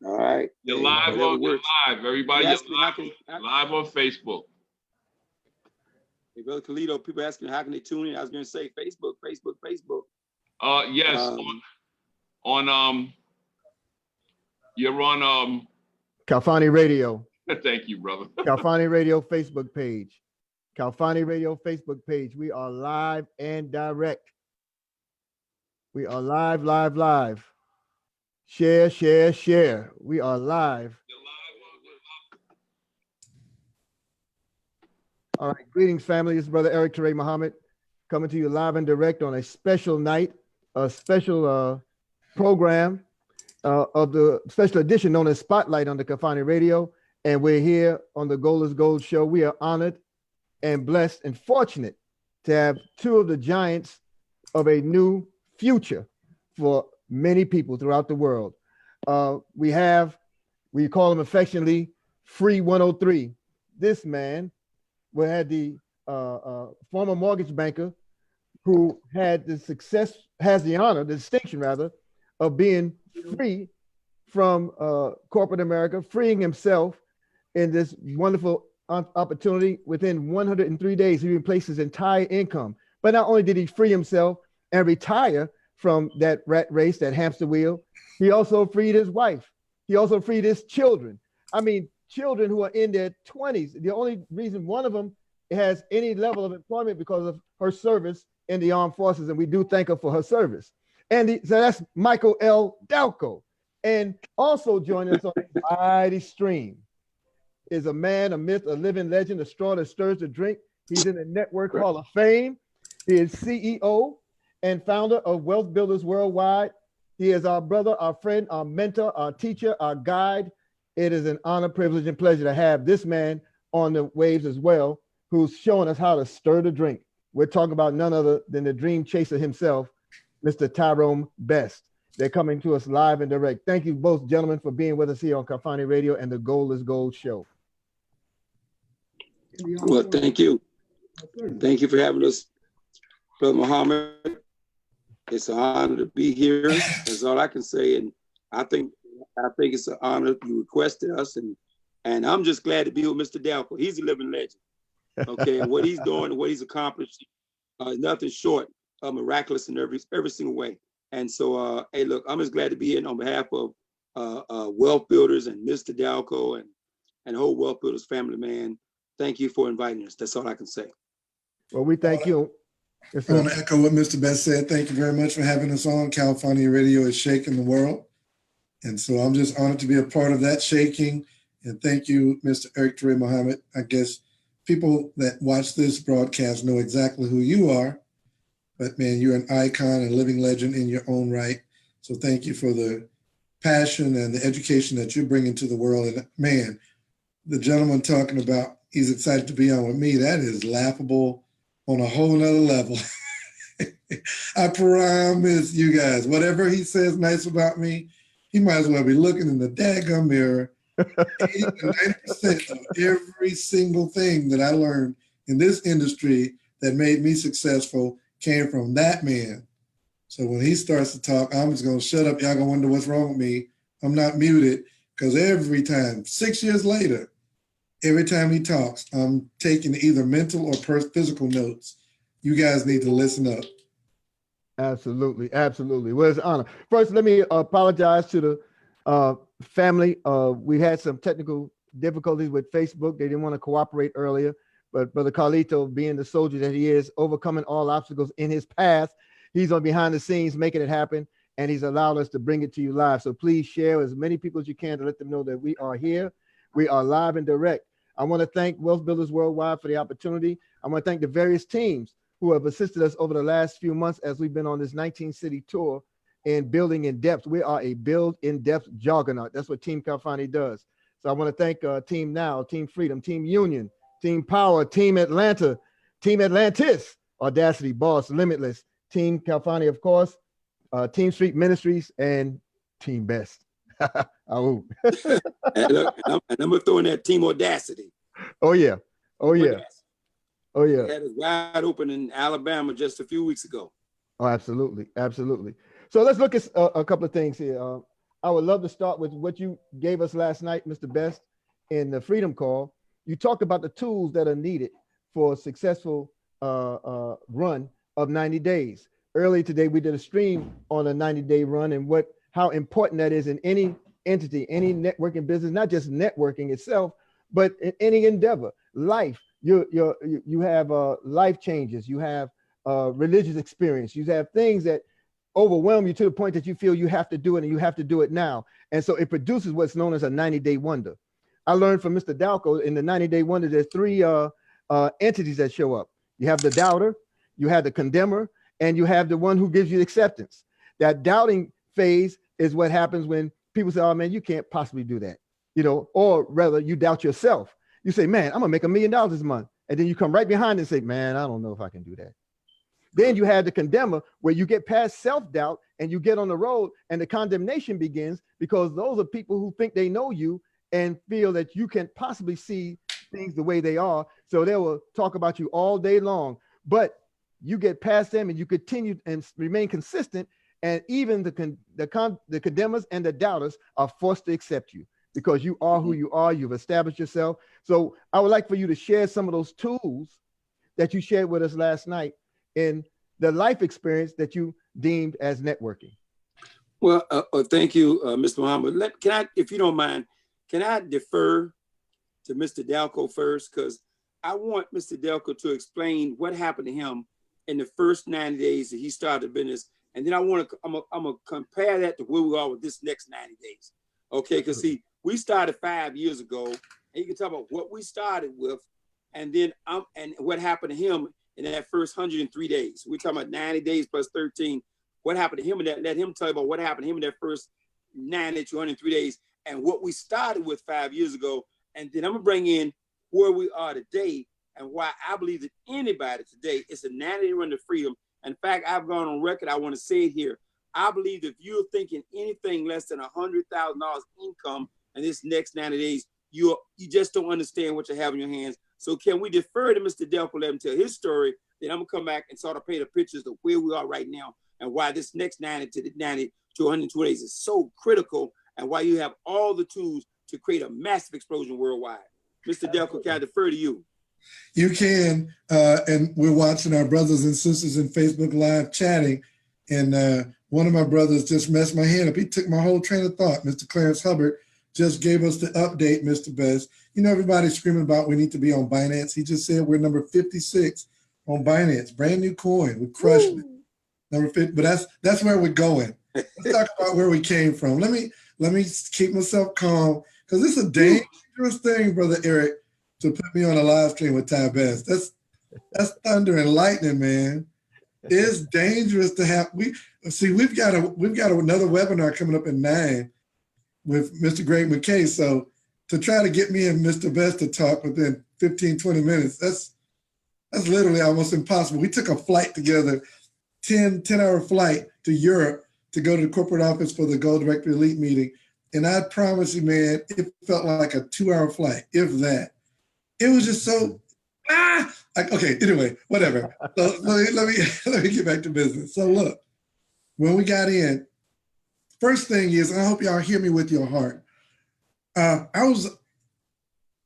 All right. You're live on. You're live, everybody. You're live on Facebook. Hey, Brother Khalito, people asking how can they tune in? I was going to say Facebook. Yes. You're on Khalfani Radio. Thank you, brother. Khalfani Radio Facebook page. Khalfani Radio Facebook page. We are live and direct. We are live. Share. We are live. All right. Greetings, family. This is Brother Eric Teray Muhammad coming to you live and direct on a special night, a special program of the special edition known as Spotlight on the Khalfani Radio. And we're here on the Gold is Gold show. We are honored and blessed and fortunate to have two of the giants of a new future for many people throughout the world. We call him affectionately Free 103. This man had the former mortgage banker who had the distinction rather, of being free from corporate America, freeing himself in this wonderful opportunity. Within 103 days, he replaced his entire income. But not only did he free himself and retire from that rat race, that hamster wheel, he also freed his wife. He also freed his children. I mean, children who are in their 20s. The only reason one of them has any level of employment because of her service in the armed forces, and we do thank her for her service. And so that's Michael L. Dalco. And also joining us on the mighty stream is a man, a myth, a living legend, a straw that stirs the drink. He's in the Network Hall of Fame. He is CEO and founder of Wealth Builders Worldwide. He is our brother, our friend, our mentor, our teacher, our guide. It is an honor, privilege, and pleasure to have this man on the waves as well, who's showing us how to stir the drink. We're talking about none other than the dream chaser himself, Mr. Tyrone Best. They're coming to us live and direct. Thank you both, gentlemen, for being with us here on Khalfani Radio and the Gold is Gold show. Well, thank you. Thank you for having us, Brother Muhammad. It's an honor to be here. That's all I can say. And I think it's an honor you requested us. And I'm just glad to be with Mr. Dalco. He's a living legend. Okay, and what he's doing and what he's accomplished is nothing short of miraculous in every single way. And so, hey, look, I'm just glad to be here on behalf of Wealth Builders and Mr. Dalco and the whole Wealth Builders family, man. Thank you for inviting us. That's all I can say. Well, we thank you. I want to echo what Mr. Best said. Thank you very much for having us on. Khalfani Radio is shaking the world. And so I'm just honored to be a part of that shaking. And thank you, Mr. Eric Teray Muhammad. I guess people that watch this broadcast know exactly who you are. But man, you're an icon and living legend in your own right. So thank you for the passion and the education that you're bringing to the world. And man, the gentleman talking about he's excited to be on with me, that is laughable on a whole nother level. I promise you guys, whatever he says nice about me, he might as well be looking in the daggum mirror. 80 to 90% of every single thing that I learned in this industry that made me successful came from that man. So when he starts to talk, I'm just going to shut up. Y'all going to wonder what's wrong with me. I'm not muted because every time, 6 years later, every time he talks, I'm taking either mental or physical notes. You guys need to listen up. Absolutely. Well, it's an honor. First, let me apologize to the family. We had some technical difficulties with Facebook. They didn't want to cooperate earlier, but Brother Carlito, being the soldier that he is, overcoming all obstacles in his path, he's on behind the scenes making it happen, and he's allowed us to bring it to you live. So please share as many people as you can to let them know that we are here. We are live and direct. I want to thank Wealth Builders Worldwide for the opportunity. I want to thank the various teams who have assisted us over the last few months as we've been on this 19-city tour in building in depth. We are a build in depth juggernaut. That's what Team Khalfani does. So I want to thank Team Now, Team Freedom, Team Union, Team Power, Team Atlanta, Team Atlantis, Audacity, Boss, Limitless, Team Khalfani, of course, Team Street Ministries, and Team Best. Oh. and look, I'm going to throw in that Team Audacity. Oh, yeah. They had us wide open in Alabama just a few weeks ago. Oh, absolutely. So let's look at a couple of things here. I would love to start with what you gave us last night, Mr. Best, in the Freedom Call. You talked about the tools that are needed for a successful run of 90 days. Earlier today, we did a stream on a 90-day run and how important that is in any entity, any networking business, not just networking itself, but in any endeavor. Life, you have life changes, you have religious experience, you have things that overwhelm you to the point that you feel you have to do it and you have to do it now. And so it produces what's known as a 90-day wonder. I learned from Mr. Dalco in the 90-day wonder, there's three entities that show up. You have the doubter, you have the condemner, and you have the one who gives you acceptance. That doubting phase is what happens when people say, oh man, you can't possibly do that. Or rather you doubt yourself. You say, man, I'm gonna make $1 million this month. And then you come right behind and say, man, I don't know if I can do that. Then you have the condemner where you get past self-doubt and you get on the road and the condemnation begins, because those are people who think they know you and feel that you can possibly see things the way they are. So they will talk about you all day long, but you get past them and you continue and remain consistent. And even the condemners and the doubters are forced to accept you because you are who you are. You've established yourself. So I would like for you to share some of those tools that you shared with us last night in the life experience that you deemed as networking. Well, thank you, Mr. Muhammad. If you don't mind, can I defer to Mr. Dalco first? Because I want Mr. Dalco to explain what happened to him in the first 90 days that he started business. And then I'm gonna compare that to where we are with this next 90 days. Okay, because see, we started 5 years ago, and you can talk about what we started with, and then and what happened to him in that first 103 days. We're talking about 90 days plus 13. What happened to him in that? Let him tell you about what happened to him in that first 90 to 103 days and what we started with 5 years ago. And then I'm gonna bring in where we are today and why I believe that anybody today is a 90-day run to freedom. In fact, I've gone on record, I want to say it here. I believe that if you're thinking anything less than $100,000 income in this next 90 days, you just don't understand what you have in your hands. So can we defer to Mr. Delco, let him tell his story, then I'm gonna come back and sort of paint the pictures of where we are right now and why this next 90 to 120 days is so critical and why you have all the tools to create a massive explosion worldwide. Mr. Delco, can I defer to you? You can, and we're watching our brothers and sisters in Facebook Live chatting, and one of my brothers just messed my head up. He took my whole train of thought. Mr. Clarence Hubbard just gave us the update, Mr. Best. Everybody's screaming about we need to be on Binance. He just said we're number 56 on Binance, brand new coin. We're crushing it. Number 50, but that's where we're going. Let's talk about where we came from. Let me keep myself calm, because it's a dangerous thing, Brother Eric, to put me on a live stream with Ty Best. That's thunder and lightning, man. It's dangerous to have. We've got another webinar coming up at 9 with Mr. Greg McKay. So to try to get me and Mr. Best to talk within 15, 20 minutes, that's literally almost impossible. We took a flight together, 10-hour flight to Europe to go to the corporate office for the Gold Director Elite meeting. And I promise you, man, it felt like a 2-hour flight, if that. It was just so, okay, anyway, whatever. So let me get back to business. So look, when we got in, first thing is, and I hope y'all hear me with your heart. I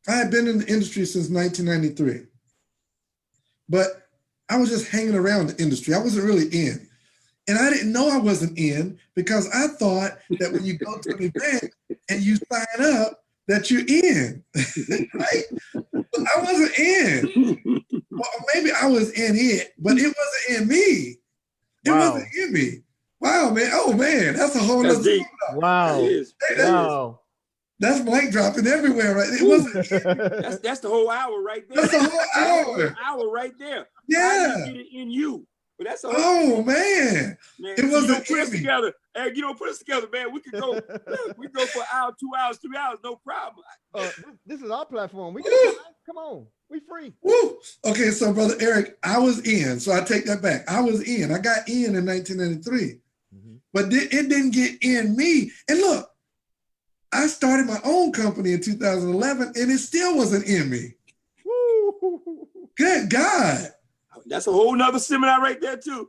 had been in the industry since 1993, but I was just hanging around the industry. I wasn't really in. And I didn't know I wasn't in because I thought that when you go to an event and you sign up, that you're in, right? But I wasn't in. Well, maybe I was in it, but it wasn't in me. It wasn't in me. Wow, man. Oh, man. That's a whole nother thing. Wow. Wow. That's blank dropping everywhere, right? It wasn't. That's the whole hour right there. That's the whole hour. Hour right there. Yeah. Get it in you. But that's a whole oh man. It wasn't put us together. Hey, you don't put us together, man. We could go. Look, we go for an hour, 2 hours, 3 hours, no problem. This is our platform. We can come on. We free. Woo. Okay, so Brother Eric, I was in. So I take that back. I was in. I got in 1993. But it didn't get in me. And look, I started my own company in 2011 and it still wasn't in me. Woo. Good God. That's a whole nother seminar right there too.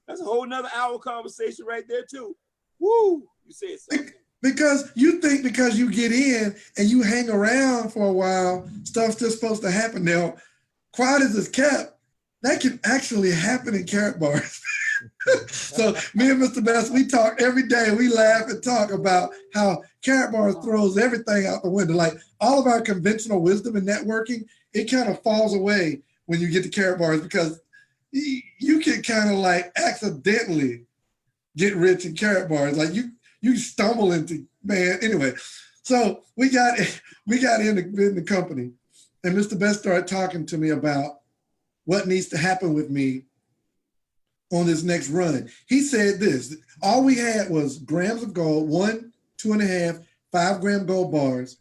That's a whole nother hour conversation right there too. Woo. You said something. Because you think because you get in and you hang around for a while, stuff's just supposed to happen. Now, quiet as it's kept, that can actually happen in Carrot Bars. So me and Mr. Best, we talk every day. We laugh and talk about how Carrot Bars throws everything out the window. Like all of our conventional wisdom and networking, it kind of falls away when you get to Carrot Bars because you can kind of like accidentally get rich in Carrot Bars. Like you stumble into, man. Anyway, so we got in the company, and Mr. Best started talking to me about what needs to happen with me on this next run. He said this: all we had was grams of gold, 1, 2.5, 5 gram gold bars,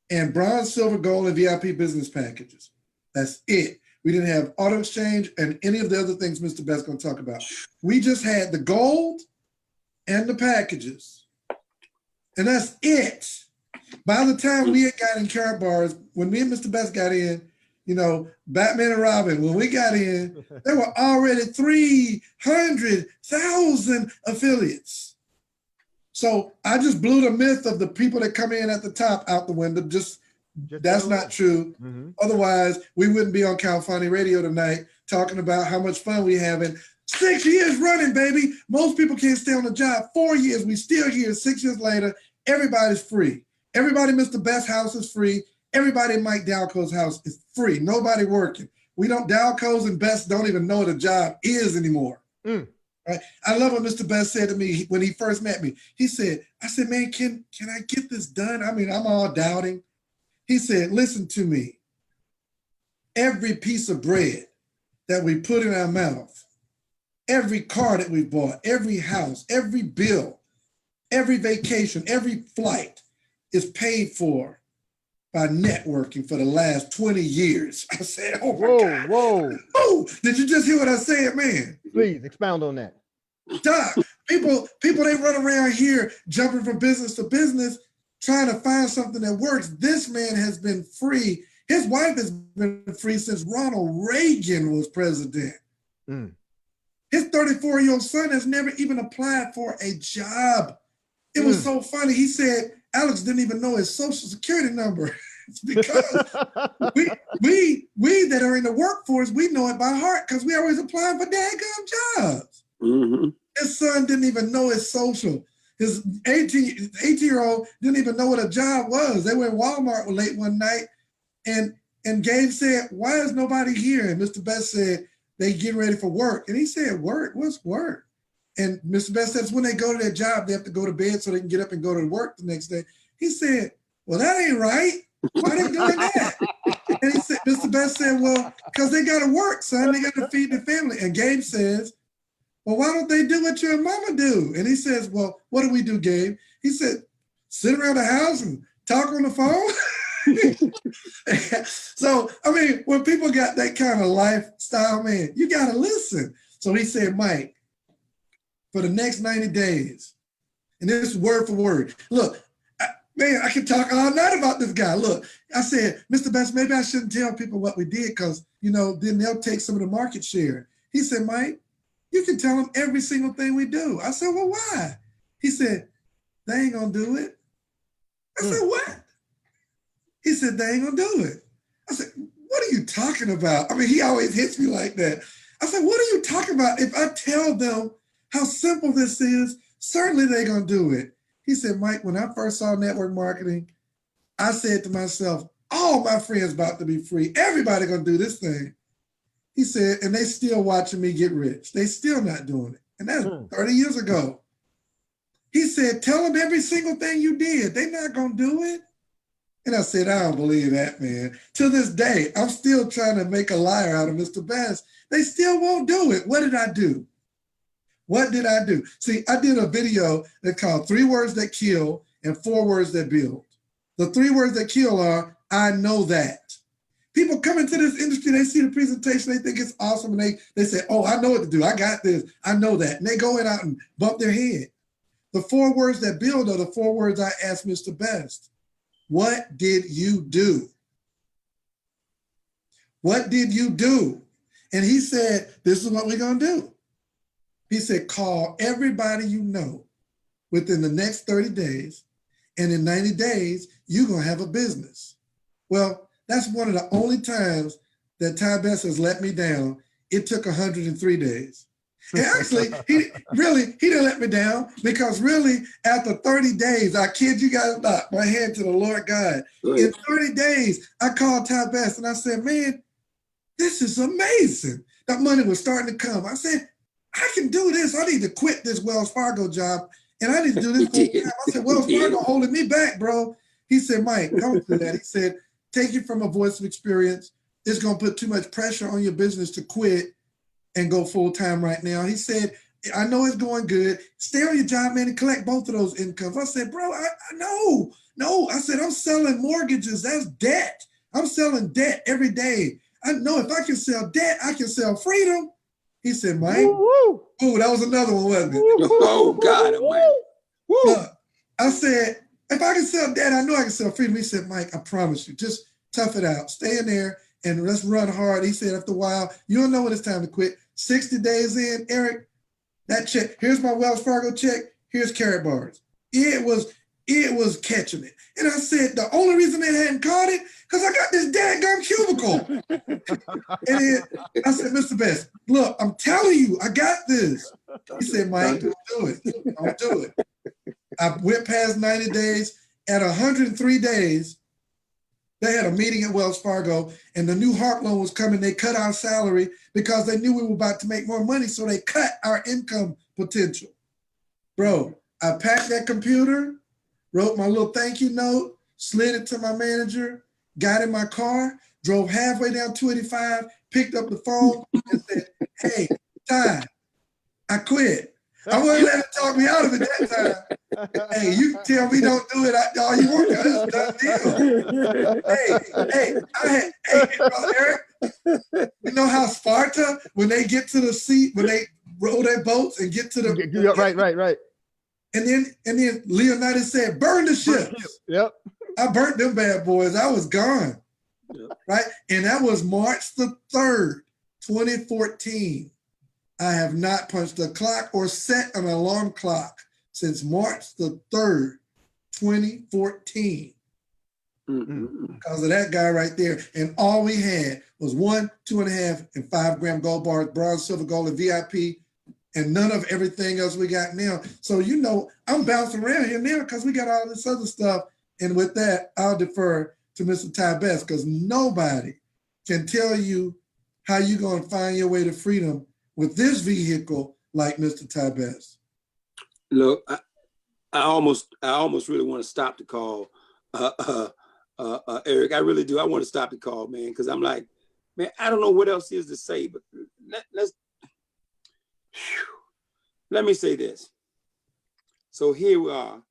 and bronze, silver, gold, and VIP business packages. That's it. We didn't have auto exchange and any of the other things Mr. Best's going to talk about. We just had the gold and the packages. And that's it. By the time we had got in Carrot Bars, when me and Mr. Best got in, you know, Batman and Robin, when we got in, there were already 300,000 affiliates. So I just blew the myth of the people that come in at the top out the window. Just that's not true. Mm-hmm. Otherwise, we wouldn't be on Khalfani Radio tonight talking about how much fun we having. 6 years running, baby. Most people can't stay on the job. 4 years, we still here. 6 years later, everybody's free. Everybody Mr. Best's house is free. Everybody in Mike Dalco's house is free. Nobody working. Dalco's and Best don't even know what a job is anymore. Right? I love what Mr. Best said to me when he first met me. I said, man, can I get this done? I mean, I'm all doubting. He said, listen to me. Every piece of bread that we put in our mouth, every car that we bought, every house, every bill, every vacation, every flight is paid for by networking for the last 20 years. I said, oh my God. Whoa. Oh, did you just hear what I said, man? Please expound on that. Doc, people, they run around here jumping from business to business, trying to find something that works. This man has been free. His wife has been free since Ronald Reagan was president. His 34-year-old son has never even applied for a job. It was so funny. He said Alex didn't even know his social security number. It's because we that are in the workforce, we know it by heart because we always applying for daggone jobs. Mm-hmm. His son didn't even know his social. His 18-year-old didn't even know what a job was. They were in Walmart late one night, and Gabe said, why is nobody here? And Mr. Best said, they getting ready for work. And he said, work? What's work? And Mr. Best says when they go to their job, they have to go to bed so they can get up and go to work the next day. He said, well, that ain't right. Why are they doing that? And he said, Mr. Best said, well, because they got to work, son. They got to feed the family. And Gabe says, well, why don't they do what your mama do? And he says, well, what do we do, Gabe? He said, sit around the house and talk on the phone. So, I mean, when people got that kind of lifestyle, man, you got to listen. So he said, Mike, for the next 90 days, and this is word for word. Look, I can talk all night about this guy. Look, I said, Mr. Best, maybe I shouldn't tell people what we did because, then they'll take some of the market share. He said, Mike, you can tell them every single thing we do. I said, well, why? He said, they ain't going to do it. I said, what? He said, they ain't going to do it. I said, what are you talking about? I mean, he always hits me like that. I said, what are you talking about? If I tell them how simple this is, certainly they're going to do it. He said, Mike, when I first saw network marketing, I said to myself, all my friends about to be free. Everybody going to do this thing. He said, and they still watching me get rich. They still not doing it. And that's 30 years ago. He said, tell them every single thing you did. They not going to do it. And I said, I don't believe that, man. To this day, I'm still trying to make a liar out of Mr. Best. They still won't do it. What did I do? What did I do? See, I did a video that called 3 Words That Kill and 4 Words That Build. The 3 words that kill are, I know that. People come into this industry, they see the presentation, they think it's awesome, and they say, oh, I know what to do. I got this. I know that. And they go in out and bump their head. The 4 words that build are the 4 words I asked Mr. Best. What did you do? What did you do? And he said, this is what we're going to do. He said, call everybody you know within the next 30 days. And in 90 days, you're going to have a business. Well, that's one of the only times that Ty Best has let me down. It took 103 days. And actually, he didn't let me down, because really after 30 days, I kid you guys not, my hand to the Lord God. In 30 days, I called Ty Best and I said, man, this is amazing. That money was starting to come. I said, I can do this. I need to quit this Wells Fargo job and I need to do this full time. I said, Wells Fargo holding me back, bro. He said, Mike, don't do that. He said, take it from a voice of experience. It's going to put too much pressure on your business to quit and go full time right now. He said, I know it's going good. Stay on your job, man, and collect both of those incomes. I said, bro, I know. No, I said, I'm selling mortgages. That's debt. I'm selling debt every day. I know if I can sell debt, I can sell freedom. He said, Mike, ooh, that was another one, wasn't it? Oh, God, Mike. I said, if I can sell debt, I know I can sell freedom. He said, Mike, I promise you, just tough it out. Stay in there and let's run hard. He said, after a while, you'll know when it's time to quit. 60 days in, Eric, that check, here's my Wells Fargo check, here's Carrot Bars. It was catching it. And I said, the only reason they hadn't caught it, because I got this dadgum cubicle. And then I said, Mr. Best, look, I'm telling you, I got this. He said, Mike, don't do it. Don't do it. I went past 90 days. At 103 days, they had a meeting at Wells Fargo, and the new HARP loan was coming. They cut our salary because they knew we were about to make more money, so they cut our income potential. Bro, I packed that computer, wrote my little thank you note, slid it to my manager, got in my car, drove halfway down 285, picked up the phone and said, hey, Ty, I quit. I wouldn't let him talk me out of it that time. Hey, you tell me don't do it all you want to. It's a done deal. Eric, you know how Sparta, when they get to the sea, when they row their boats and get to the right. And then Leonidas said, burn the ships. Yep. I burnt them bad boys. I was gone. Yep. Right? And that was March the 3rd, 2014. I have not punched a clock or set an alarm clock since March the 3rd, 2014. Because of that guy right there. And all we had was 1, 2.5, and 5 gram gold bars, bronze, silver, gold, and VIP, and none of everything else we got now. So, you know, I'm bouncing around here now because we got all this other stuff. And with that, I'll defer to Mr. Ty Best, because nobody can tell you how you're going to find your way to freedom with this vehicle like Mr. Ty Best. Look, I almost really want to stop the call, Eric. I really do. I want to stop the call, man, because I'm like, man, I don't know what else is to say, but let me say this. So here we are,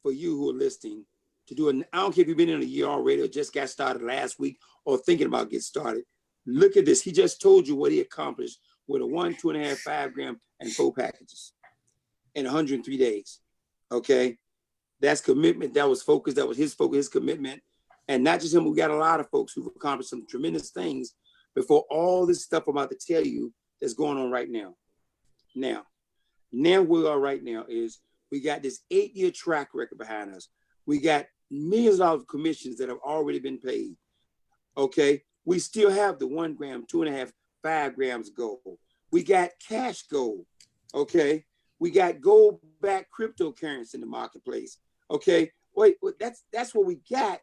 for you who are listening, to do I don't care if you've been in a year already or just got started last week or thinking about getting started. Look at this. He just told you what he accomplished with a 1, 2.5, 5 gram, and 4 packages in 103 days. Okay. That's commitment. That was focus. That was his focus, his commitment. And not just him, we got a lot of folks who've accomplished some tremendous things before all this stuff I'm about to tell you that's going on right now. Now where we are right now is we got this 8-year track record behind us. We got millions of commissions that have already been paid. Okay. We still have the 1 gram, 2.5, 5 grams gold. We got cash gold. Okay. We got gold backed cryptocurrency in the marketplace. Okay. Wait, that's what we got.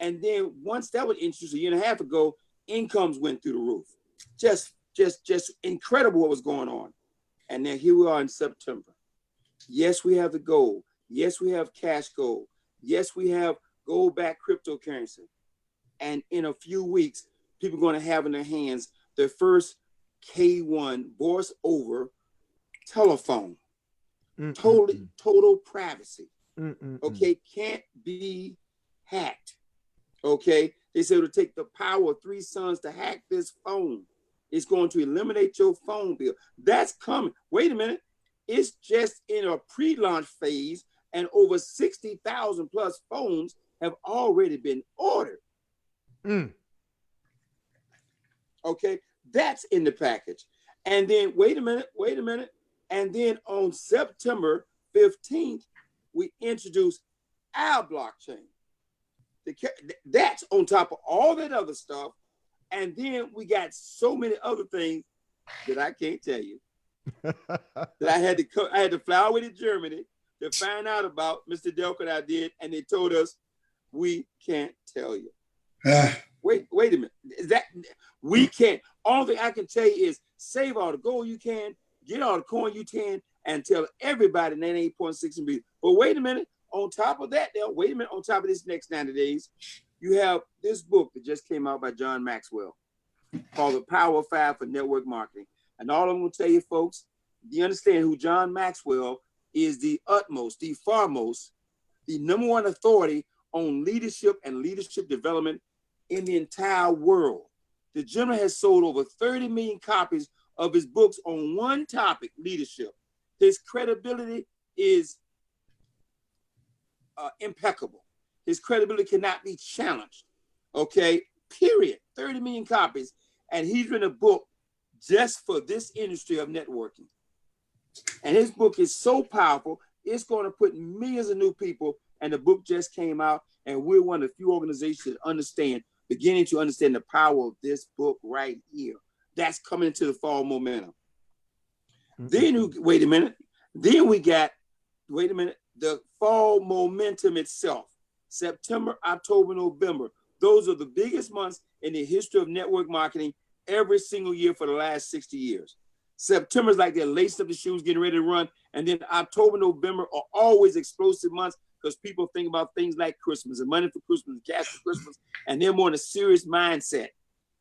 And then once that was introduced a year and a half ago, incomes went through the roof. Just incredible what was going on. And then here we are in September. Yes, we have the gold. Yes, we have cash gold. Yes, we have gold-backed cryptocurrency. And in a few weeks, people are going to have in their hands their first K1 voice over telephone. Total privacy. Okay, can't be hacked. Okay, they said it'll take the power of 3 suns to hack this phone. It's going to eliminate your phone bill. That's coming. Wait a minute. It's just in a pre-launch phase, and over 60,000 plus phones have already been ordered. Okay, that's in the package. And then wait a minute. And then on September 15th, we introduced our blockchain. That's on top of all that other stuff. And then we got so many other things that I can't tell you. That I had to fly away to Germany to find out about, Mr. Delco, I did, and they told us we can't tell you. Wait a minute. Is that we can't? All thing I can tell you is save all the gold you can, get all the coin you can, and tell everybody 98.6 and B. But wait a minute. On top of that, on top of this next 90 days, you have this book that just came out by John Maxwell called The Power of Five for Network Marketing. And all I'm going to tell you, folks, you understand who John Maxwell is, the utmost, the foremost, the number one authority on leadership and leadership development in the entire world. The gentleman has sold over 30 million copies of his books on one topic, leadership. His credibility is impeccable. His credibility cannot be challenged. Okay, period. 30 million copies. And he's written a book just for this industry of networking. And his book is so powerful, it's going to put millions of new people, and the book just came out, and we're one of the few organizations that beginning to understand the power of this book right here. That's coming into the fall momentum. Then, wait a minute. Then we got, the fall momentum itself. September, October, November. Those are the biggest months in the history of network marketing every single year for the last 60 years. September is like they're laced up the shoes, getting ready to run. And then October, November are always explosive months because people think about things like Christmas and money for Christmas, and cash for Christmas, and they're more in a serious mindset.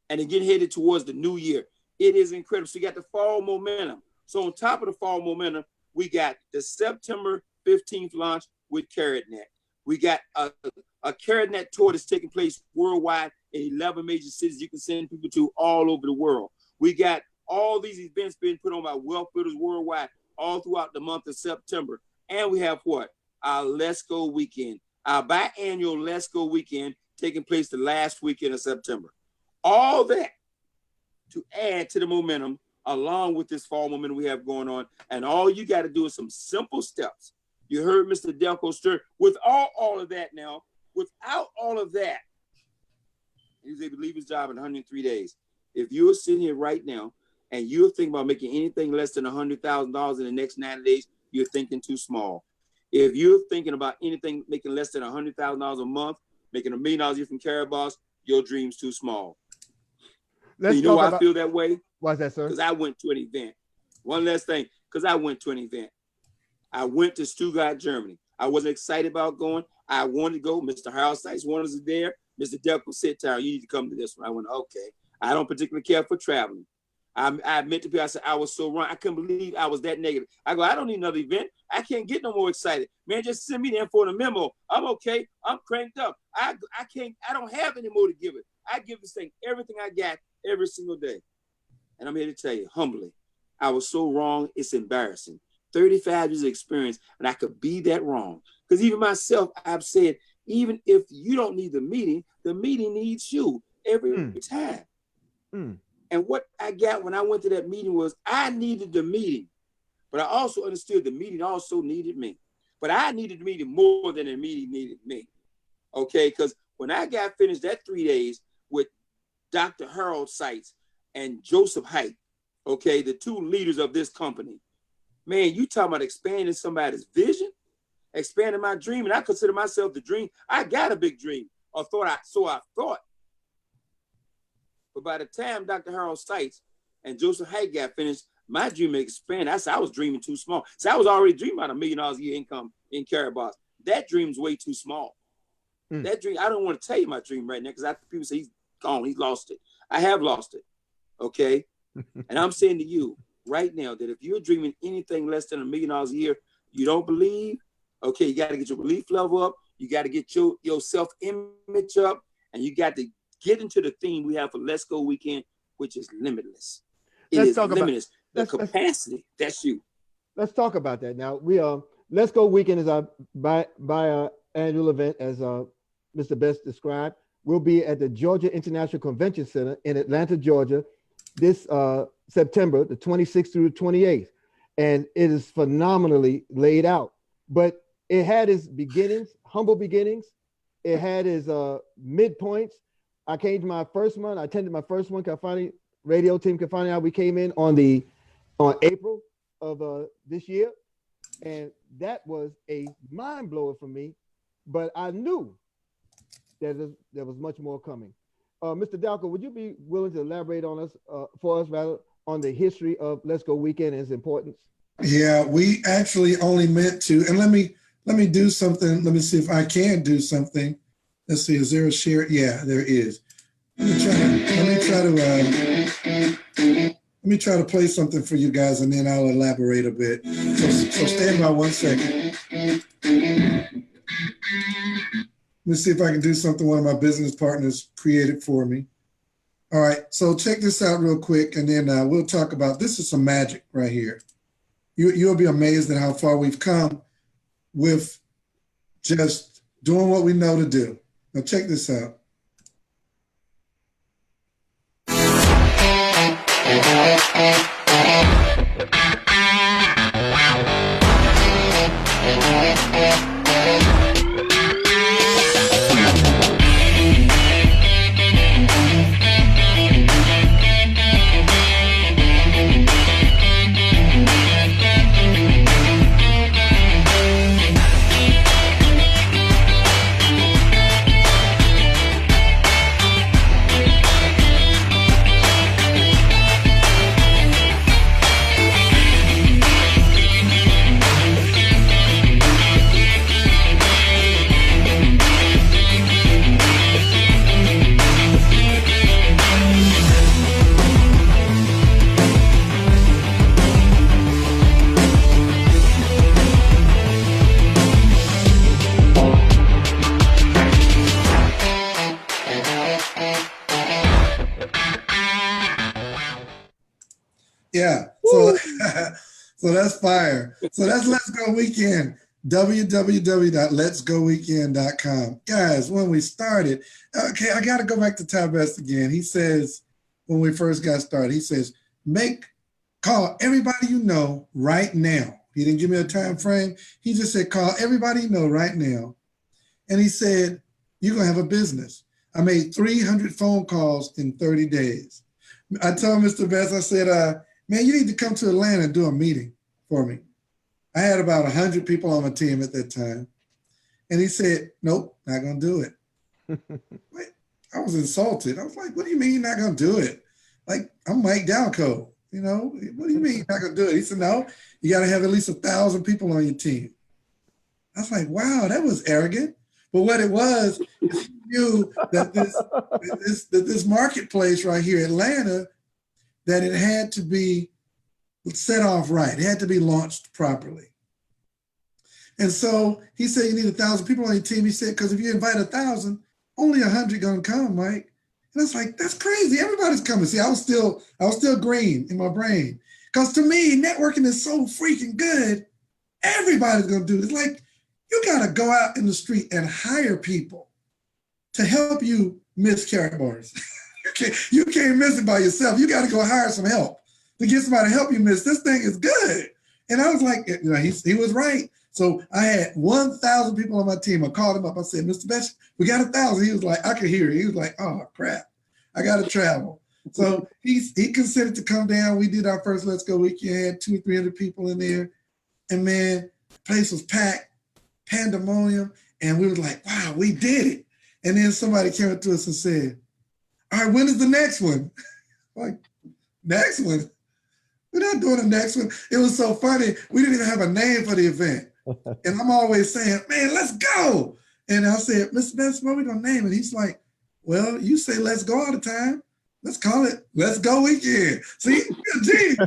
And they get headed towards the new year. It is incredible. So you got the fall momentum. So on top of the fall momentum, we got the September 15th launch with CarrotNet. We got a CarrotNet tour that's taking place worldwide in 11 major cities you can send people to all over the world. We got all these events being put on by wealth builders worldwide all throughout the month of September. And we have what? Our Let's Go weekend, our biannual Let's Go weekend taking place the last weekend of September. All that to add to the momentum along with this fall momentum we have going on. And all you got to do is some simple steps. You heard Mr. Delco stir. Without all of that now, without all of that, he was able to leave his job in 103 days. If you're sitting here right now and you're thinking about making anything less than $100,000 in the next 90 days, you're thinking too small. If you're thinking about anything making less than $100,000 a month, making $1 million a year from Caraboss, your dream's too small. You know why I feel that way? Why's that, sir? Because I went to an event. One last thing, because I went to an event. I went to Stuttgart, Germany. I wasn't excited about going. I wanted to go. Mr. Harold Sykes wanted us there. Mr. Delco said, Tara, you need to come to this one. I went, okay. I don't particularly care for traveling. I admit to people, I said, I was so wrong. I couldn't believe I was that negative. I go, I don't need another event. I can't get no more excited. Man, just send me the info and a memo. I'm okay. I'm cranked up. I don't have any more to give it. I give this thing everything I got every single day. And I'm here to tell you, humbly, I was so wrong, it's embarrassing. 35 years of experience, and I could be that wrong. Because even myself, I've said, even if you don't need the meeting needs you every time. And what I got when I went to that meeting was I needed the meeting, but I also understood the meeting also needed me. But I needed the meeting more than the meeting needed me. Okay, because when I got finished that 3 days with Dr. Harold Sykes and Joseph Haidt, okay, the two leaders of this company, man, you talking about expanding somebody's vision, expanding my dream, and I consider myself the dream. I got a big dream, or so I thought. But by the time Dr. Harold Sykes and Joseph Haidt got finished, my dream expanded. I said I was dreaming too small. So I was already dreaming about $1 million a year income in Caraboss. That dream's way too small. That dream, I don't want to tell you my dream right now because people say he's gone, he's lost it. I have lost it, okay? And I'm saying to you right now that if you're dreaming anything less than $1 million a year, you don't believe, okay, you got to get your belief level up, you got to get your self-image up, and you got to get into the theme we have for Let's Go Weekend, which is limitless. It is limitless. The capacity, that's you. Let's talk about that. Now, Let's Go Weekend is our annual event, as Mr. Best described. We'll be at the Georgia International Convention Center in Atlanta, Georgia, this September, the 26th through the 28th. And it is phenomenally laid out. But it had its beginnings, humble beginnings. It had its midpoints. I came to my first one. I attended my first one. Khalfani Radio team Khalfani. We came in on April of this year, and that was a mind blower for me. But I knew that there was much more coming. Mr. Dalco, would you be willing to elaborate on on the history of Let's Go Weekend and its importance? Yeah, we actually only meant to, and let me do something. Let me see if I can do something. Let's see, is there a share? Yeah, there is. Let me try to play something for you guys, and then I'll elaborate a bit. So stand by 1 second. Let me see if I can do something one of my business partners created for me. All right, so check this out real quick, and then we'll talk about, this is some magic right here. You'll be amazed at how far we've come with just doing what we know to do. Now check this out. Yeah, so that's fire. So that's Let's Go Weekend, www.letsgoweekend.com. Guys, when we started, okay, I got to go back to Ty Best again. He says, when we first got started, he says, call everybody you know right now. He didn't give me a time frame. He just said, call everybody you know right now. And he said, you're going to have a business. I made 300 phone calls in 30 days. I told Mr. Best, I said, man, you need to come to Atlanta and do a meeting for me. I had about 100 people on my team at that time. And he said, nope, not going to do it. Wait, I was insulted. I was like, what do you mean you're not going to do it? Like, I'm Mike Dalco, you know? What do you mean you're not going to do it? He said, no, you got to have at least 1,000 people on your team. I was like, wow, that was arrogant. But what it was, is he knew that this marketplace right here, Atlanta, that it had to be set off right. It had to be launched properly. And so he said, you need 1,000 people on your team. He said, because if you invite 1,000, only 100 gonna come, Mike. And I was like, that's crazy. Everybody's coming. See, I was still green in my brain. Because to me, networking is so freaking good. Everybody's gonna do it. It's like, you gotta go out in the street and hire people to help you miss carrot bars. You can't miss it by yourself. You got to go hire some help to get somebody to help you miss. This thing is good. And I was like, you know, he was right. So I had 1,000 people on my team. I called him up. I said, Mr. Best, we got 1,000. He was like, I could hear it. He was like, oh, crap. I got to travel. So he considered to come down. We did our first Let's Go Weekend. Had 200 or 300 people in there. And man, the place was packed, pandemonium. And we were like, wow, we did it. And then somebody came up to us and said, all right, when is the next one? Like, next one? We're not doing the next one. It was so funny. We didn't even have a name for the event. And I'm always saying, man, let's go. And I said, Mr. Best, what are we going to name it? He's like, well, you say let's go all the time. Let's call it Let's Go Weekend. See, Genius.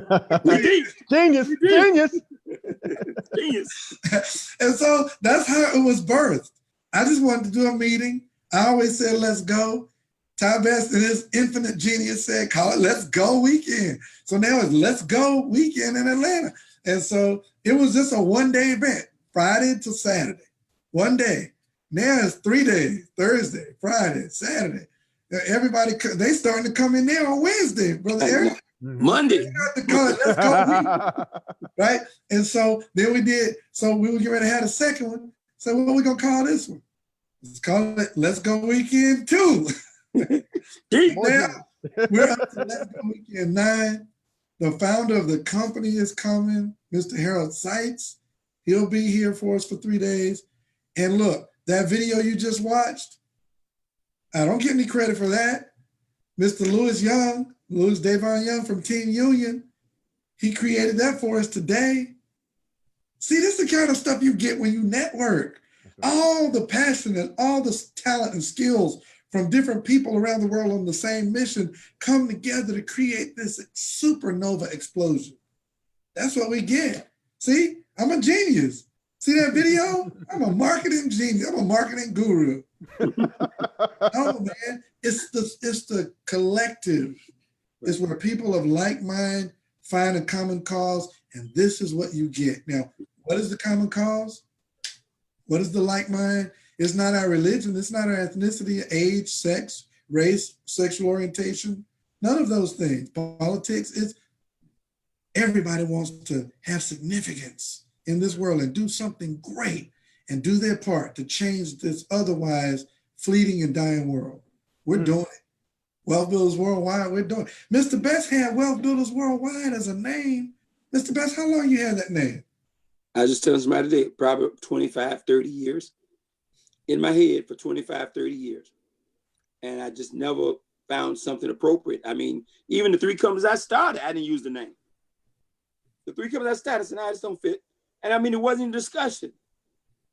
And so that's how it was birthed. I just wanted to do a meeting. I always said, let's go. Ty Best in his infinite genius said, call it Let's Go Weekend. So now it's Let's Go Weekend in Atlanta. And so it was just a one-day event, Friday to Saturday, one day. Now it's 3 days, Thursday, Friday, Saturday. Everybody, they starting to come in there on Wednesday, Brother Eric. Monday. To call it Let's Go Weekend, right? And so then we did. So we were getting ready to have a second one. So what are we gonna call this one? Let's call it Let's Go Weekend 2. Now we're up to Let's Go Weekend 9. The founder of the company is coming, Mr. Harold Seitz. He'll be here for us for 3 days. And look, that video you just watched, I don't get any credit for that. Mr. Louis Davon Young from Team Union, he created that for us today. See, this is the kind of stuff you get when you network. All the passion and all the talent and skills from different people around the world on the same mission come together to create this supernova explosion. That's what we get. See, I'm a genius. See that video? I'm a marketing genius. I'm a marketing guru. No, man, it's the collective. It's where people of like mind find a common cause, and this is what you get. Now, what is the common cause? What is the like mind? It's not our religion. It's not our ethnicity, age, sex, race, sexual orientation. None of those things. Politics, it's everybody wants to have significance in this world and do something great and do their part to change this otherwise fleeting and dying world. We're doing it. Wealth Builders Worldwide, we're doing it. Mr. Best had Wealth Builders Worldwide as a name. Mr. Best, how long you had that name? I was just telling somebody today, probably 25, 30 years. In my head for 25, 30 years. And I just never found something appropriate. I mean, even the 3 companies I started, I didn't use the name. The 3 companies I started, I said, nah, this don't fit. And I mean, it wasn't a discussion,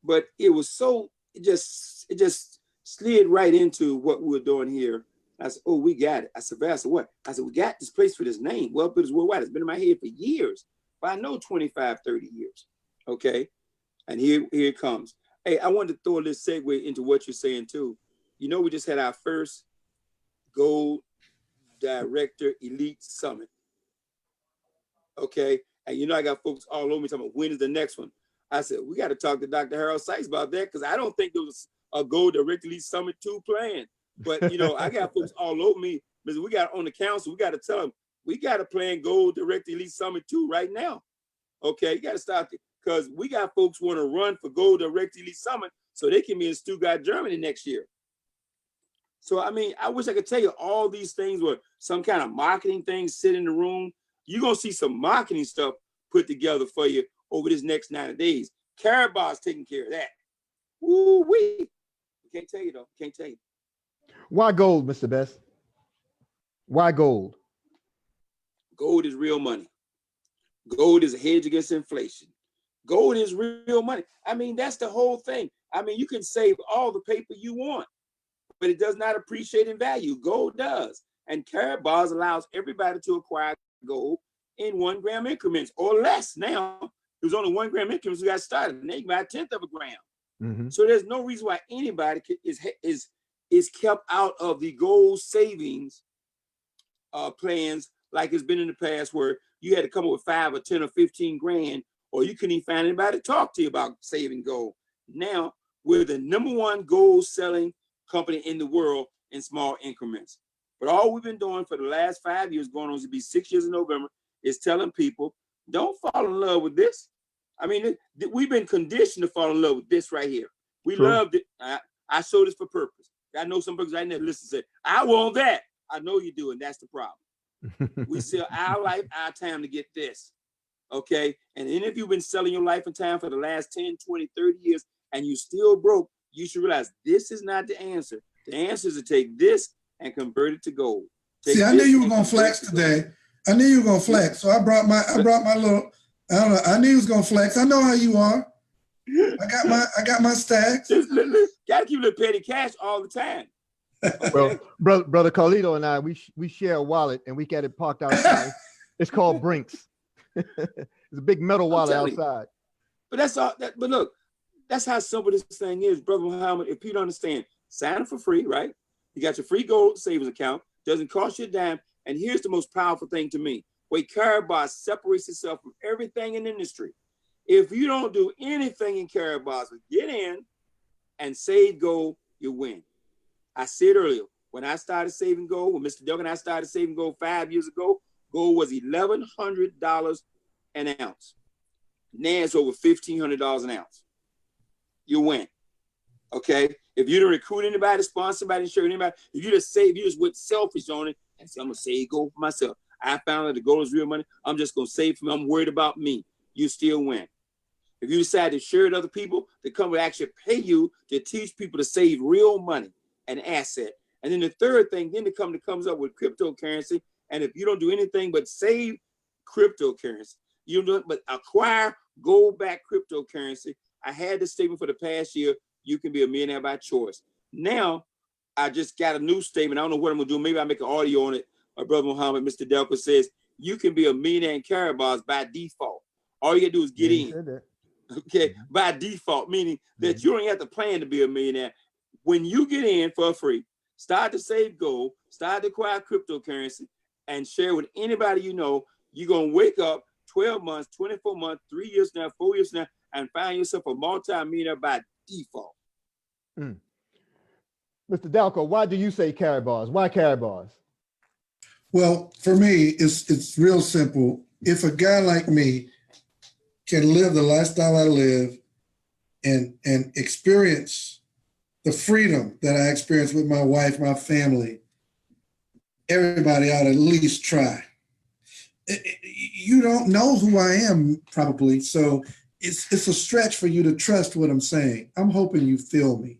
but it was so, it just slid right into what we were doing here. I said, oh, we got it. I said, Vassar, what? I said, we got this place for this name. Wealth Builders Worldwide. It's been in my head for years, but I know 25, 30 years. Okay. And here it comes. Hey, I wanted to throw a little segue into what you're saying too. You know, we just had our first Gold Director Elite Summit. Okay. And you know, I got folks all over me talking about when is the next one. I said, we got to talk to Dr. Harold Seitz about that because I don't think there was a Gold Director Elite Summit 2 planned. But, you know, I got folks all over me because we got on the council, we got to tell them, we got to plan Gold Director Elite Summit 2 right now. Okay. You got to start because we got folks want to run for Gold Direct Elite Summit so they can be in Stuttgart, Germany next year. So, I mean, I wish I could tell you all these things were some kind of marketing things sit in the room. You're going to see some marketing stuff put together for you over this next 90 days. Carabar's taking care of that. Woo-wee. Can't tell you, though. Can't tell you. Why gold, Mr. Best? Why gold? Gold is real money. Gold is a hedge against inflation. Gold is real money. I mean, that's the whole thing. I mean, you can save all the paper you want, but it does not appreciate in value. Gold does. And Carat Bars allows everybody to acquire gold in 1 gram increments or less. Now, it was only 1 gram increments we got started, and they can buy 1/10 of a gram. Mm-hmm. So there's no reason why anybody is kept out of the gold savings plans like it's been in the past where you had to come up with 5 or 10 or 15 grand, or you couldn't even find anybody to talk to you about saving gold. Now, we're the #1 gold selling company in the world in small increments. But all we've been doing for the last 5 years, going on to be 6 years in November, is telling people, don't fall in love with this. I mean, we've been conditioned to fall in love with this right here. We loved it. I show this for purpose. I know some folks I never listen to say, I want that. I know you do, and that's the problem. We sell our life, our time to get this. Okay. And then if you've been selling your life and time for the last 10, 20, 30 years, and you still broke, you should realize this is not the answer. The answer is to take this and convert it to gold. See, I knew you were gonna flex today. I knew you were gonna flex. So I brought my little, I don't know, I knew you was gonna flex. I know how you are. I got my stacks. Gotta keep a little petty cash all the time. Well, brother Carlito and I, we share a wallet and we got it parked outside. It's called Brinks. It's a big metal wallet outside. But that's all. But look, that's how simple this thing is, Brother Muhammad. If you don't understand, sign up for free, right? You got your free gold savings account. Doesn't cost you a dime. And here's the most powerful thing to me: where Carabar separates itself from everything in the industry. If you don't do anything in Carabar, get in and save gold, you win. I said earlier, when I started saving gold, when Mr. Duggan and I started saving gold 5 years ago, gold was $1,100 an ounce. Now it's over $1,500 an ounce. You win. Okay. If you don't recruit anybody, sponsor somebody, insure anybody, if you just save, you just went selfish on it and say, I'm gonna save gold for myself. I found that the gold is real money. I'm just gonna save for me. I'm worried about me. You still win. If you decide to share with other people, the company will actually pay you to teach people to save real money, an asset. And then the third thing, then the company comes up with cryptocurrency. And if you don't do anything but save cryptocurrency, you don't but acquire gold-backed cryptocurrency. I had this statement for the past year. You can be a millionaire by choice. Now, I just got a new statement. I don't know what I'm gonna do. Maybe I'll make an audio on it. My brother Muhammad, Mr. Delco says, you can be a millionaire in carry bars by default. All you gotta do is get in. Okay, by default, meaning that you don't have to plan to be a millionaire. When you get in for free, start to save gold, start to acquire cryptocurrency, and share with anybody you know, you're gonna wake up 12 months, 24 months, 3 years now, 4 years now, and find yourself a multi-millionaire by default. Mr. Dalco, why do you say carry bars? Why carry bars? Well, for me, it's real simple. If a guy like me can live the lifestyle I live and experience the freedom that I experience with my wife, my family, everybody ought to at least try. You don't know who I am probably, so it's a stretch for you to trust what I'm saying. I'm hoping you feel me.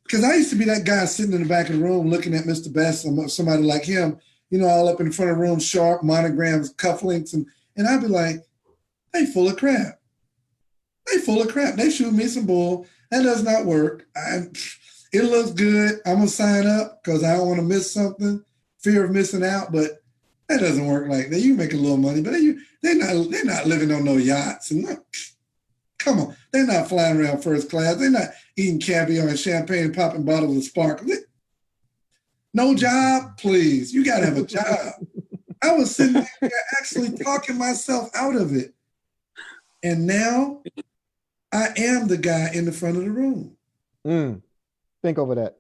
Because I used to be that guy sitting in the back of the room looking at Mr. Best, somebody like him, you know, all up in front of the room, sharp, monograms, cufflinks, and I'd be like, they full of crap. They full of crap. They shoot me some bull. That does not work. It looks good. I'm going to sign up because I don't want to miss something, fear of missing out, but that doesn't work like that. You make a little money, but they're not living on no yachts. And come on, they're not flying around first class. They're not eating caviar and champagne and popping bottles of sparkle. No job, please. You got to have a job. I was sitting there actually talking myself out of it. And now I am the guy in the front of the room. Think over that.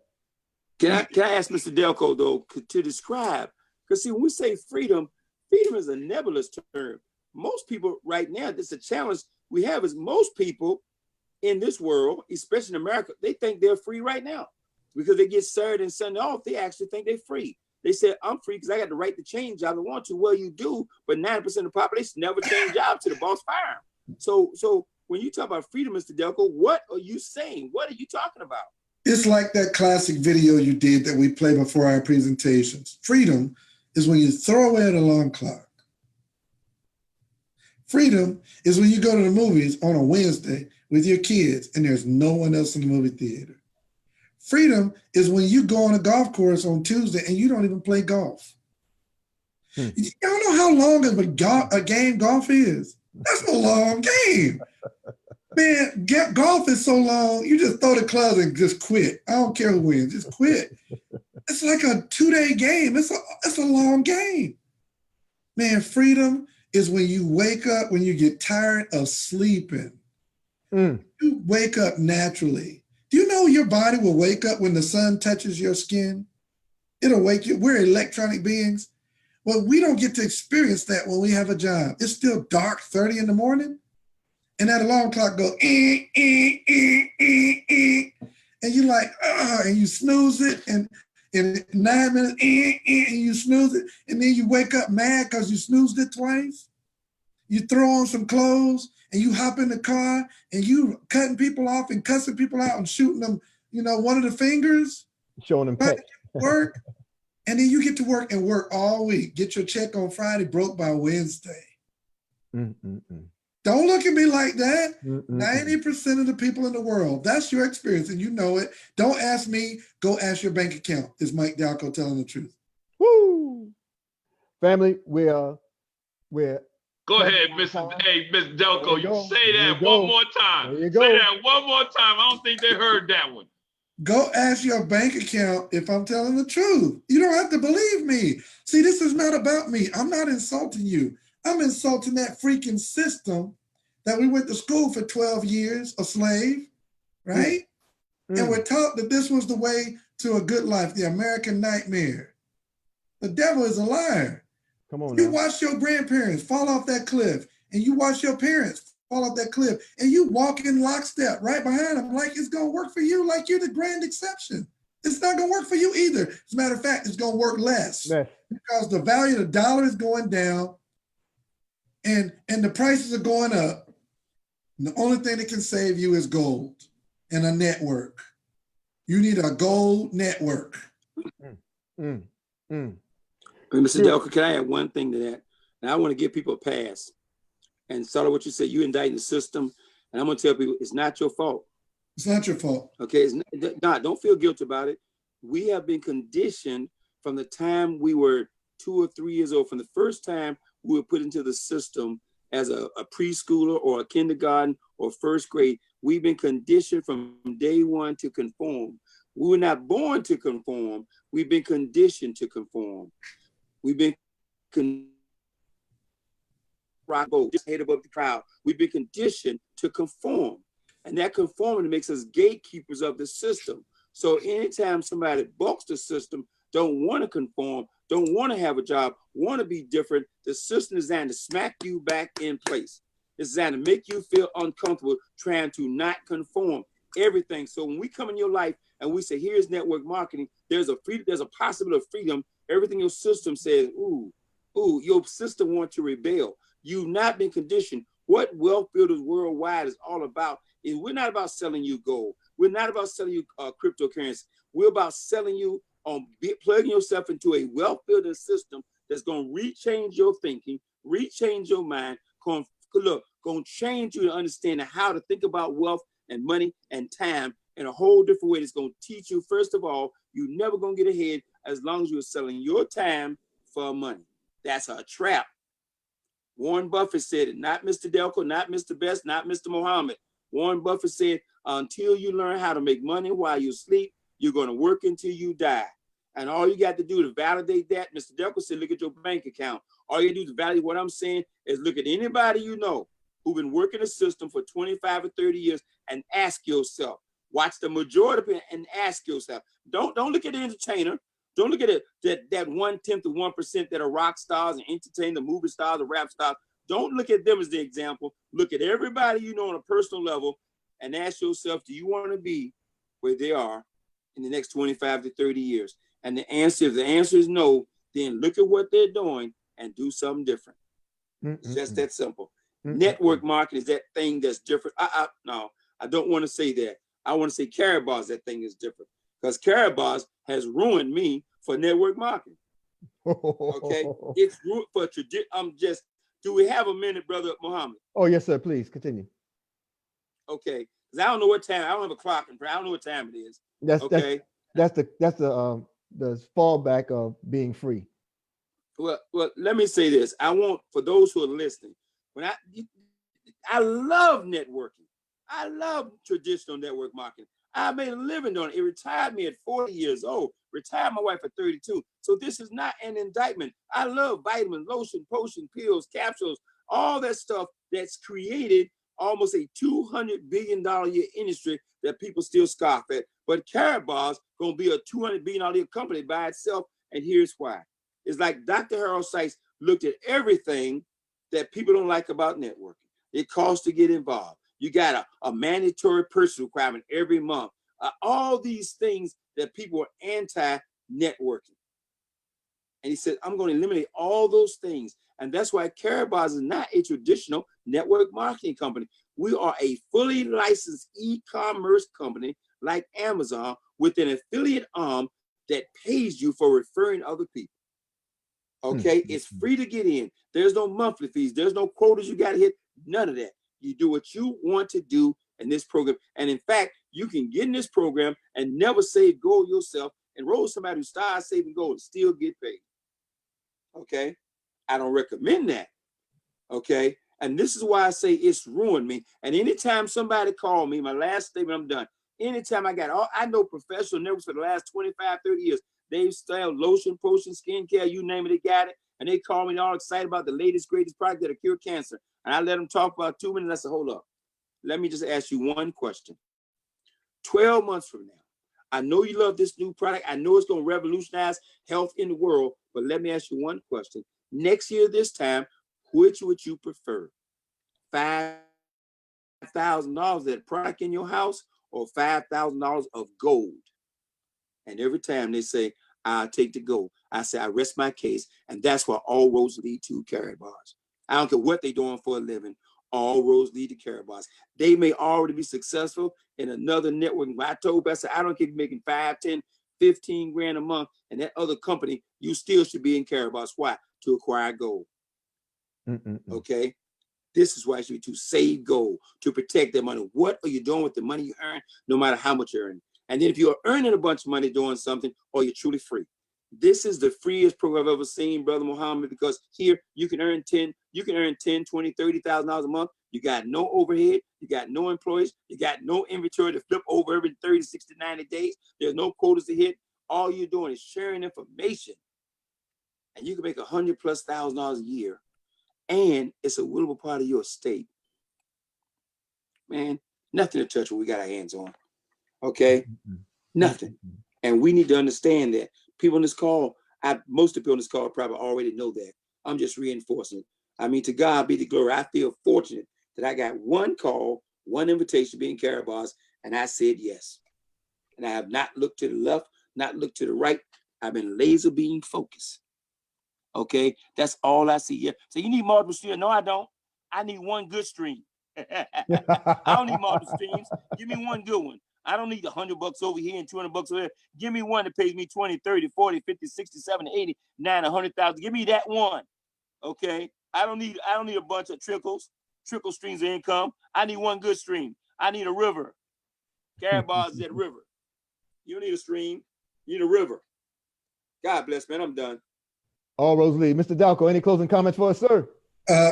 Can I ask Mr. Delco, though, to describe? Because, see, when we say freedom, freedom is a nebulous term. Most people right now, this is a challenge we have is most people in this world, especially in America, they think they're free right now. Because they get Saturday and Sunday off, they actually think they're free. They say, I'm free because I got the right to change jobs I want to. Well, you do, but 90% of the population never change jobs till the boss fire them. So when you talk about freedom, Mr. Delco, what are you saying? What are you talking about? It's like that classic video you did that we play before our presentations. Freedom is when you throw away an alarm clock. Freedom is when you go to the movies on a Wednesday with your kids and there's no one else in the movie theater. Freedom is when you go on a golf course on Tuesday and you don't even play golf. Y'all know how long of a game golf is? That's a long game. Man, golf is so long, you just throw the clubs and just quit. I don't care who wins, just quit. It's like a 2-day game. It's a long game. Man, freedom is when you wake up, when you get tired of sleeping. You wake up naturally. Do you know your body will wake up when the sun touches your skin? It'll wake you. We're electronic beings. Well, we don't get to experience that when we have a job. It's still dark, 30 in the morning, and that alarm clock goes, and you're like, and you snooze it, and in 9 minutes, and you snooze it, and then you wake up mad because you snoozed it twice. You throw on some clothes, and you hop in the car, and you cutting people off and cussing people out and shooting them, one of the fingers. Showing them pet. Work. And then you get to work and work all week. Get your check on Friday, broke by Wednesday. Don't look at me like that. 90% of the people in the world, that's your experience, and you know it. Don't ask me, go ask your bank account. Is Mike Dalco telling the truth? Woo! Family, we're Go ahead, Miss Delco. You say that one more time. There you go. Say that one more time. I don't think they heard that one. Go ask your bank account if I'm telling the truth. You don't have to believe me. See, this is not about me. I'm not insulting you. I'm insulting that freaking system that we went to school for 12 years, a slave, right? And we're taught that this was the way to a good life, the American nightmare. The devil is a liar. Come on You now. watch your grandparents fall off that cliff, and you watch your parents fall off that cliff, and you walk in lockstep right behind them like it's going to work for you, like you're the grand exception. It's not going to work for you either. As a matter of fact, it's going to work less because the value of the dollar is going down and the prices are going up. And the only thing that can save you is gold and a network. You need a gold network. Mr. Delco, can I add one thing to that? And I want to give people a pass. And sort of what you said, you indicting the system. And I'm going to tell people, it's not your fault. It's not your fault. Okay, it's not, don't feel guilty about it. We have been conditioned from the time we were 2 or 3 years old, from the first time we were put into the system as a preschooler or a kindergarten or first grade. We've been conditioned from day one to conform. We were not born to conform. We've been conditioned to conform. We've been just head above the crowd. We've been conditioned to conform. And that conformity makes us gatekeepers of the system. So anytime somebody bucks the system, don't want to conform, don't want to have a job, want to be different, the system is designed to smack you back in place. It's designed to make you feel uncomfortable trying to not conform everything. So when we come in your life and we say, here's network marketing, there's a possibility of freedom. Everything your system says, ooh, your system wants to rebel. You've not been conditioned. What Wealth Builders Worldwide is all about is we're not about selling you gold. We're not about selling you cryptocurrency. We're about selling you on plugging yourself into a wealth building system that's going to rechange your thinking, rechange your mind, going to change you to understand how to think about wealth and money and time in a whole different way. That's going to teach you, first of all, you're never going to get ahead as long as you're selling your time for money. That's a trap. Warren Buffett said it, not Mr. Delco, not Mr. Best, not Mr. Muhammad. Warren Buffett said, until you learn how to make money while you sleep, you're going to work until you die. And all you got to do to validate that, Mr. Delco said, look at your bank account. All you do to validate what I'm saying is look at anybody you know who've been working the system for 25 or 30 years and ask yourself, watch the majority of it and ask yourself. Don't look at the entertainer. Don't look at it, that 1/10 of 1% that are rock stars and entertain the movie stars, the rap stars. Don't look at them as the example. Look at everybody you know on a personal level and ask yourself, do you want to be where they are in the next 25 to 30 years? And if the answer is no, then look at what they're doing and do something different. It's just that simple. Network marketing is that thing that's different. No, I don't want to say that. I want to say Carabar's that thing is different. Because Carabar's has ruined me for network marketing. Okay, it's ruined for tradition. Do we have a minute, Brother Muhammad? Oh yes, sir. Please continue. Okay, because I don't know what time. I don't have a clock, and I don't know what time it is. That's the fallback of being free. Well, let me say this. I want, for those who are listening, I love networking. I love traditional network marketing. I made a living on it. It retired me at 40 years old, retired my wife at 32. So this is not an indictment. I love vitamins, lotion, potion, pills, capsules, all that stuff that's created almost a $200 billion a year industry that people still scoff at. But Carabar's going to be a $200 billion a year company by itself. And here's why. It's like Dr. Harold Sykes looked at everything that people don't like about networking. It costs to get involved. You got a mandatory purchase requirement every month. All these things that people are anti-networking. And he said, I'm going to eliminate all those things. And that's why Carabar's is not a traditional network marketing company. We are a fully licensed e-commerce company like Amazon with an affiliate arm that pays you for referring other people. Okay, it's free to get in. There's no monthly fees. There's no quotas you got to hit. None of that. You do what you want to do in this program. And in fact, you can get in this program and never save gold yourself. Enroll somebody who starts saving gold and still get paid. Okay, I don't recommend that. Okay, and this is why I say it's ruined me. And anytime somebody called me, my last statement, I'm done. Anytime I know professional networks for the last 25, 30 years. They sell lotion, potion, skincare, you name it, they got it. And they call me all excited about the latest, greatest product that'll cure cancer. And I let them talk for about 2 minutes. I said, hold up. Let me just ask you one question. 12 months from now, I know you love this new product. I know it's going to revolutionize health in the world. But let me ask you one question. Next year, this time, which would you prefer? $5,000 that product in your house or $5,000 of gold? And every time they say, I'll take the gold, I say, I rest my case. And that's why all roads lead to Karatbars. I don't care what they're doing for a living. All roads lead to Karatbars. They may already be successful in another network. I told Beth, I don't care if you're making 5, 10, 15 grand a month, and that other company, you still should be in Karatbars. Why? To acquire gold. Okay? This is why you should be to save gold, to protect their money. What are you doing with the money you earn, no matter how much you earn? And then if you're earning a bunch of money doing something, or you're truly free. This is the freest program I've ever seen, Brother Muhammad, because here you can earn 10, 20, $30,000 a month. You got no overhead, you got no employees, you got no inventory to flip over every 30, 60, 90 days. There's no quotas to hit. All you're doing is sharing information. And you can make $100,000+ a year. And it's a willable part of your estate. Man, nothing to touch what we got our hands on. Okay? Nothing. And we need to understand that. People on this call, most of the people on this call probably already know that. I'm just reinforcing it. I mean, to God be the glory. I feel fortunate that I got one call, one invitation being Karatbars, and I said yes. And I have not looked to the left, not looked to the right. I've been laser beam focused. Okay, that's all I see here. So you need multiple streams? No, I don't. I need one good stream. I don't need multiple streams. Give me one good one. I don't need $100 over here and $200 over there. Give me one that pays me 20, 30, 40, 50, 60, 70, 80, 90, 100,000. Give me that one. Okay. I don't need a bunch of trickle streams of income. I need one good stream. I need a river. Karatbars is that river. You don't need a stream. You need a river. God bless, man. I'm done. All roads lead. Mr. Dalco, any closing comments for us, sir?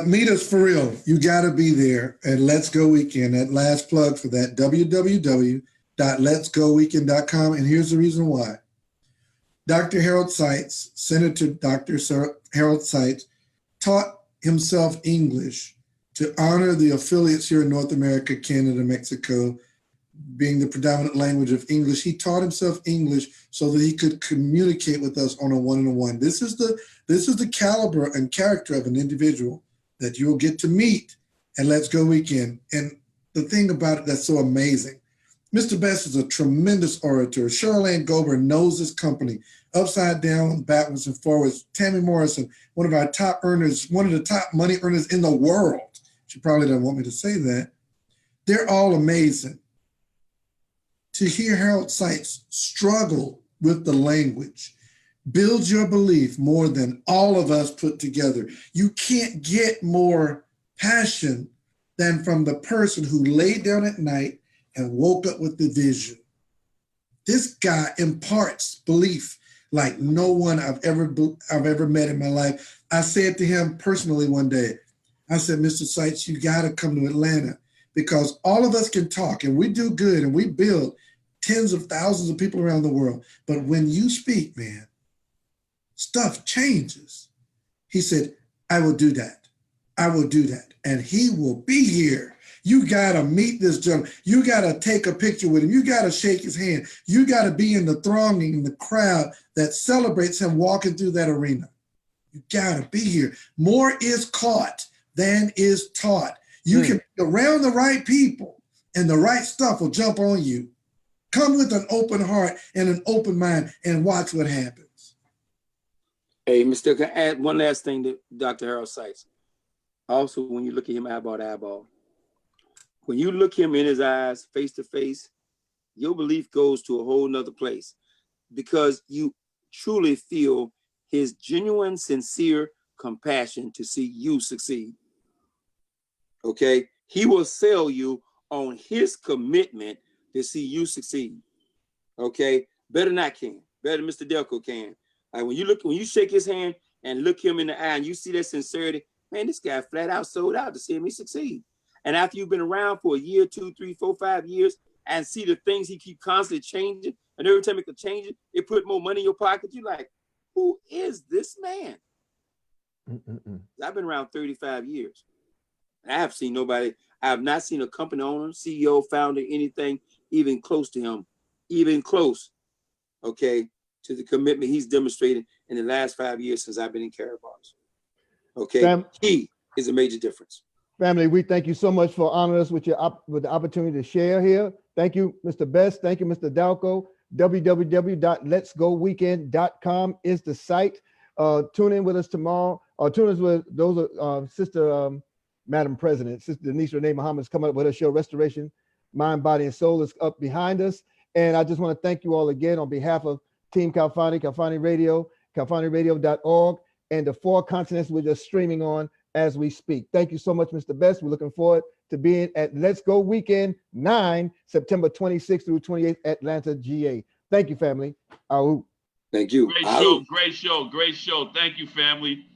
Meet us for real. You got to be there at Let's Go Weekend. That last plug for that, www.letsgoweekend.com. And here's the reason why. Dr. Harold Seitz, Senator Dr. Harold Seitz, taught himself English to honor the affiliates here in North America, Canada, Mexico, being the predominant language of English. He taught himself English so that he could communicate with us on a one-on-one. This is the caliber and character of an individual that you'll get to meet at Let's Go Weekend. And the thing about it that's so amazing, Mr. Best is a tremendous orator. Charlene Gober knows this company upside down, backwards and forwards. Tammy Morrison, one of our top earners, one of the top money earners in the world. She probably doesn't want me to say that. They're all amazing. To hear Harold Seitz struggle with the language builds your belief more than all of us put together. You can't get more passion than from the person who laid down at night and woke up with the vision. This guy imparts belief like no one I've ever met in my life. I said to him personally one day, I said, Mr. Seitz, you got to come to Atlanta because all of us can talk and we do good and we build tens of thousands of people around the world. But when you speak, man, stuff changes. He said, I will do that. I will do that. And he will be here. You got to meet this gentleman. You got to take a picture with him. You got to shake his hand. You got to be in the thronging, in the crowd that celebrates him walking through that arena. You got to be here. More is caught than is taught. You can be around the right people and the right stuff will jump on you. Come with an open heart and an open mind and watch what happens. Hey, Mr. Can I add one last thing to Dr. Harold Seitz? Also, when you look at him eyeball to eyeball, when you look him in his eyes, face to face, your belief goes to a whole nother place because you truly feel his genuine, sincere compassion to see you succeed. Okay? He will sell you on his commitment to see you succeed. Okay? Better than I can. Better than Mr. Delco can. Like when you shake his hand and look him in the eye and you see that sincerity, man, this guy flat out sold out to see me succeed. And after you've been around for a year, 2, 3, 4, 5 years, and see the things he keep constantly changing, and every time it could change it put more money in your pocket, you're like, who is this man? I've been around 35 years. I have seen nobody, I have not seen a company owner, CEO, founder, anything even close to him, even close, okay, to the commitment he's demonstrated in the last 5 years since I've been in Karatbars. Okay, he is a major difference. Family, we thank you so much for honoring us with with the opportunity to share here. Thank you, Mr. Best. Thank you, Mr. Dalco. www.letsgoweekend.com is the site. Tune in with us tomorrow. Tune in with those Sister Madam President, Sister Denise Renee Muhammad is coming up with her show, Restoration, Mind, Body, and Soul is up behind us. And I just want to thank you all again on behalf of Team Khalfani, Khalfani Radio, khalfaniradio.org, and the 4 continents we're just streaming on as we speak. Thank you so much, Mr. Best. We're looking forward to being at Let's Go Weekend 9, September 26th through 28th, Atlanta, GA. Thank you, family. Au. Thank you. Great show, great show, great show. Thank you, family.